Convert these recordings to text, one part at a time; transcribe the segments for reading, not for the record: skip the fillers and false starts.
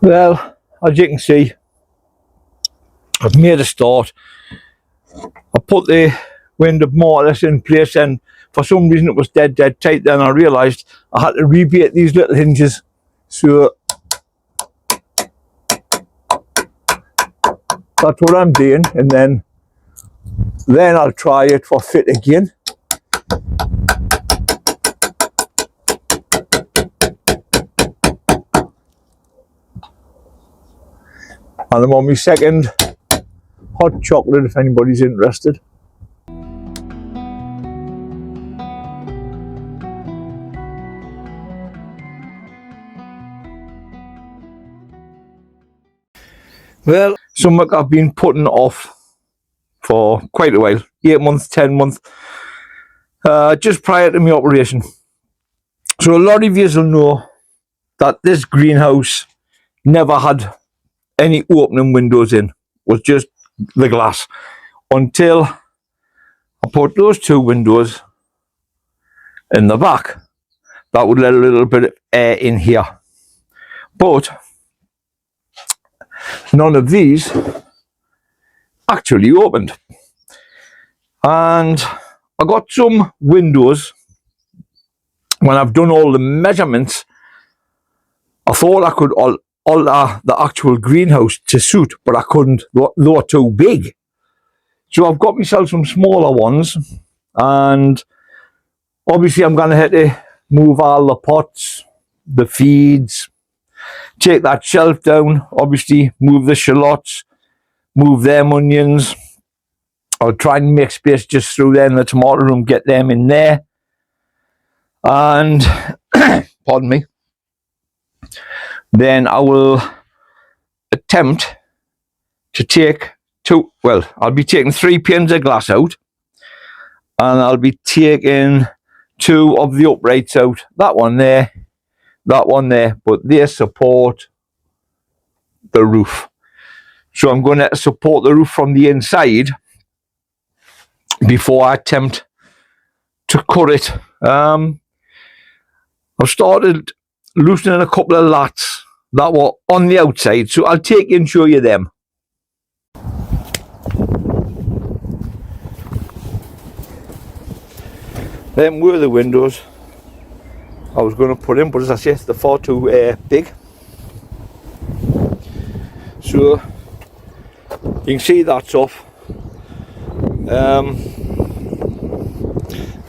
Well, as you can see, I've made a start. I put the window more or less in place, and for some reason it was dead tight. Then I realised I had to rebate these little hinges. So that's what I'm doing, and then I'll try it for fit again. And I'm on my second hot chocolate if anybody's interested. Well, something I've been putting off for quite a while, 8 months, 10 months, just prior to my operation. So a lot of you will know that this greenhouse never had any opening windows in, was just the glass, until I put those two windows in the back. That would let a little bit of air in here, but none of these actually opened. And I got some windows, when I've done all the measurements, I thought I could alter the actual greenhouse to suit, but I couldn't. They were too big. So I've got myself some smaller ones, and obviously I'm going to have to move all the pots, the feeds, take that shelf down, obviously move the shallots, move them onions. I'll try and make space just through there in the tomato room, get them in there. And, pardon me, then I will attempt to take I'll be taking 3 panes of glass out, and I'll be taking 2 of the uprights out, that one there, but they support the roof. So I'm going to support the roof from the inside before I attempt to cut it. I've started loosening a couple of lats that were on the outside, so I'll take you and show you them. Them were the windows I was going to put in, but as I said, they're far too big. So you can see that's off.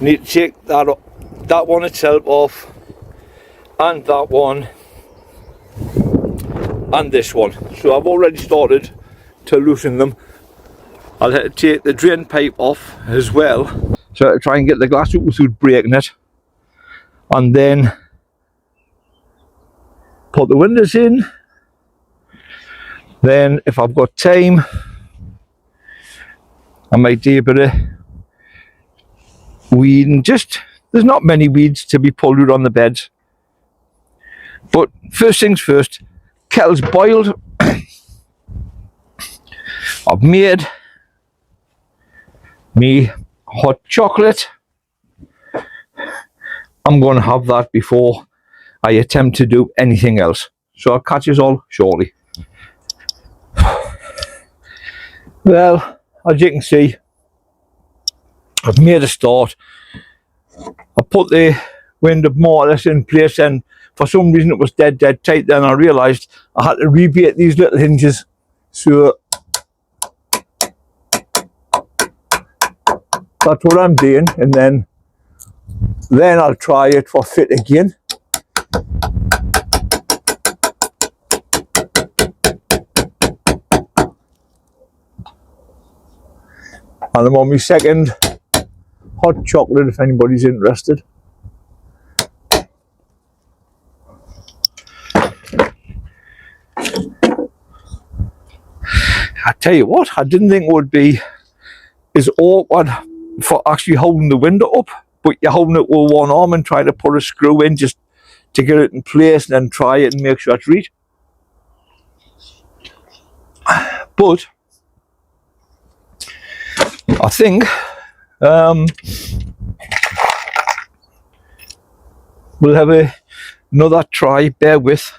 Need to take that one itself off, and that one, and this one. So I've already started to loosen them. I'll have to take the drain pipe off as well, so to try and get the glass out without breaking it, and then put the windows in. Then if I've got time, I might do a bit of weeding. Just, there's not many weeds to be pulled out on the beds. But first things first, kettle's boiled. I've made me hot chocolate. I'm going to have that before I attempt to do anything else. So I'll catch us all shortly. Well, as you can see, I've made a start. I put the window more or less in place, and for some reason it was dead tight. Then I realised I had to rebate these little hinges. So that's what I'm doing, and then I'll try it for fit again. And I'm on my second hot chocolate if anybody's interested. I tell you what, I didn't think it would be as awkward for actually holding the window up, but you're holding it with one arm and trying to put a screw in just to get it in place, and then try it and make sure it's right. But I think we'll have another try. Bear with.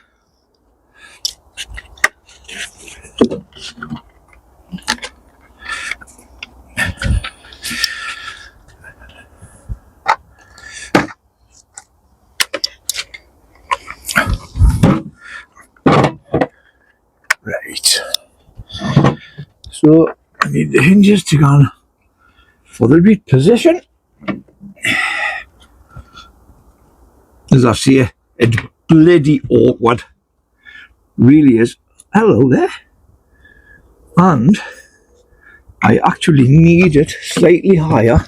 Right. So I need the hinges to go on for the right position. As I say, it's bloody awkward. Really is. Hello there. And I actually need it slightly higher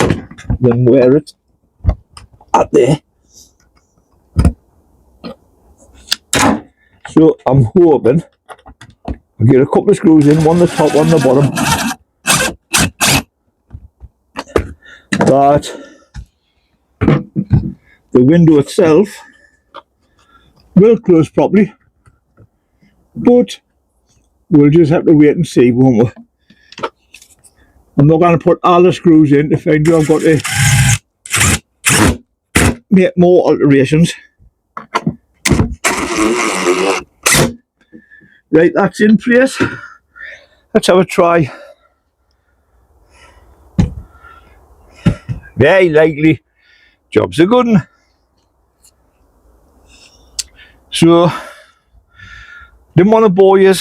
than where it's at there. So I'm hoping I'll get a couple of screws in, one the top, one the bottom, that the window itself will close properly, but we'll just have to wait and see, won't we? I'm not going to put all the screws in to find out I've got to make more alterations. Right, that's in place. Let's have a try. Very likely, job's a good one. So, didn't want to bore you.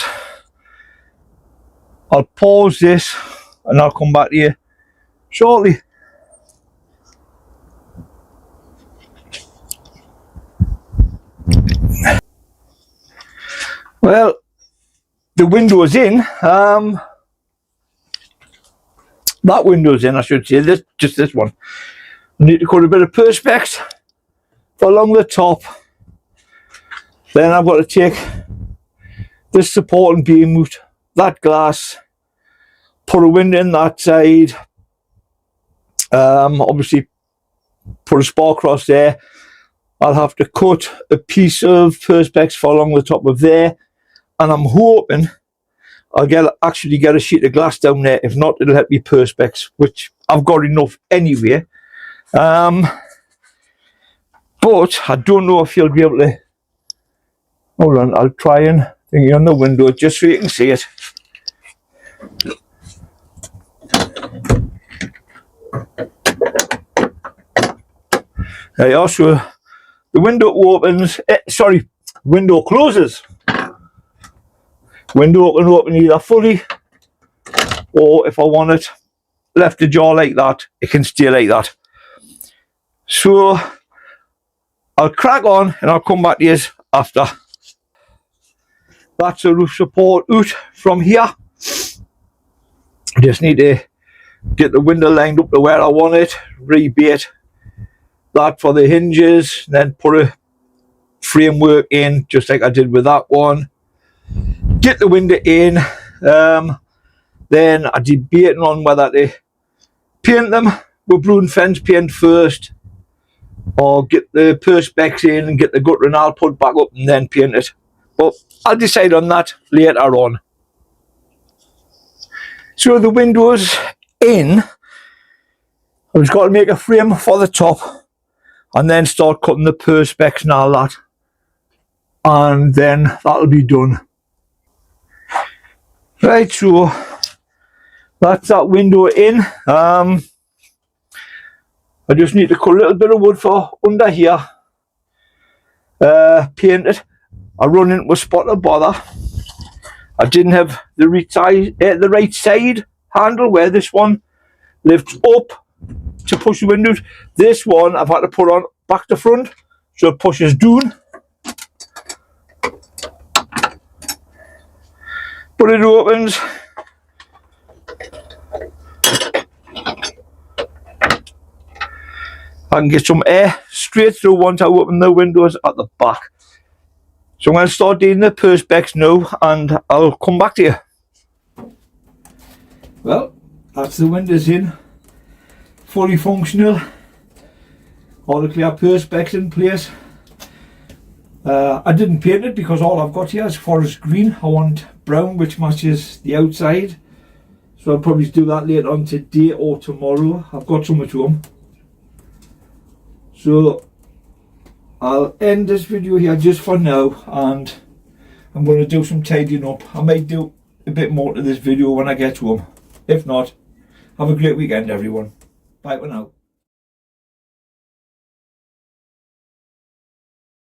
I'll pause this and I'll come back to you shortly. Well, the window's in. That window's in, I should say. Just this one. I need to cut a bit of perspex along the top. Then I've got to take this support and beam out that glass, put a window in that side, obviously put a spar across there. I'll have to cut a piece of perspex along the top of there, and I'm hoping I'll actually get a sheet of glass down there. If not, it'll help me perspex, which I've got enough anyway. But I don't know if you'll be able to. Hold on, I'll try and thingy on the window just so you can see it. There you are. So the window opens. Window closes. Window can open either fully, or if I want it left ajar like that, it can stay like that. So I'll crack on and I'll come back to you after. That's the roof support out from here. I just need to get the window lined up to where I want it, rebate that for the hinges, then put a framework in just like I did with that one. Get the window in, then I'm debating on whether to paint them with blue fence paint first, or get the perspex in and get the gutter and I'll put back up and then paint it. But I'll decide on that later on. So the window's in. I've just got to make a frame for the top and then start cutting the perspex and all that, and then that'll be done. Right, so that's that window in. I just need to cut a little bit of wood for under here, paint it. I run into a spot of bother. I didn't have the right side handle where this one lifts up to push the windows. This one I've had to put on back to front so it pushes down. But it opens. I can get some air straight through once I open the windows at the back. So I'm going to start doing the perspex now and I'll come back to you. Well, that's the windows in. Fully functional. All the clear perspex in place. I didn't paint it because all I've got here is forest green. I want brown which matches the outside. So I'll probably do that later on today or tomorrow. I've got so much home. So I'll end this video here just for now, and I'm going to do some tidying up. I might do a bit more to this video when I get home. If not, have a great weekend everyone. Bye for now.